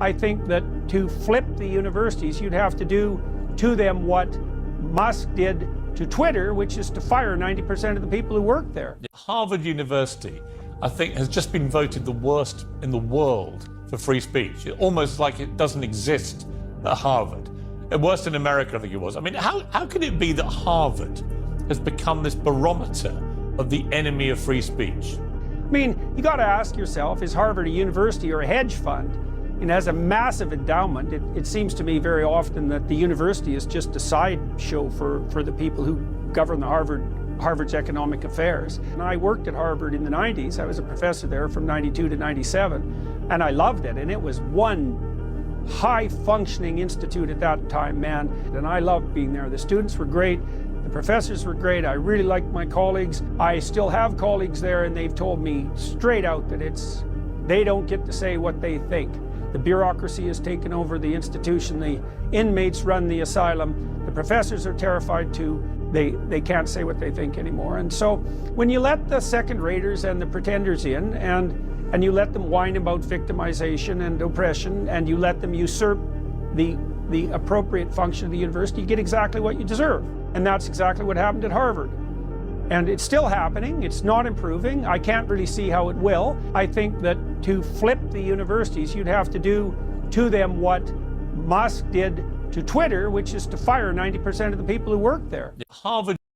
I think that to flip the universities, you'd have to do to them what Musk did to Twitter, which is to fire 90% of the people who work there. Harvard University, I think, has just been voted the worst in the world for free speech. It's almost like it doesn't exist at Harvard. Worse in America, I think it was. I mean, how can it be that Harvard has become this barometer of the enemy of free speech? I mean, you got to ask yourself, is Harvard a university or a hedge fund? It has a massive endowment. It seems to me very often that the university is just a sideshow for the people who govern the Harvard's economic affairs. And I worked at Harvard in the 90s. I was a professor there from 92 to 97, and I loved it. And it was one high-functioning institute at that time, man. And I loved being there. The students were great. The professors were great. I really liked my colleagues. I still have colleagues there, and they've told me straight out that they don't get to say what they think. The bureaucracy has taken over the institution. The inmates run the asylum. The professors are terrified too. They can't say what they think anymore. And so when you let the second-raters and the pretenders in, and you let them whine about victimization and oppression, and you let them usurp the appropriate function of the university, you get exactly what you deserve. And that's exactly what happened at Harvard. And it's still happening. It's not improving. I can't really see how it will. I think that to flip the universities, you'd have to do to them what Musk did to Twitter, which is to fire 90% of the people who work there. Harvard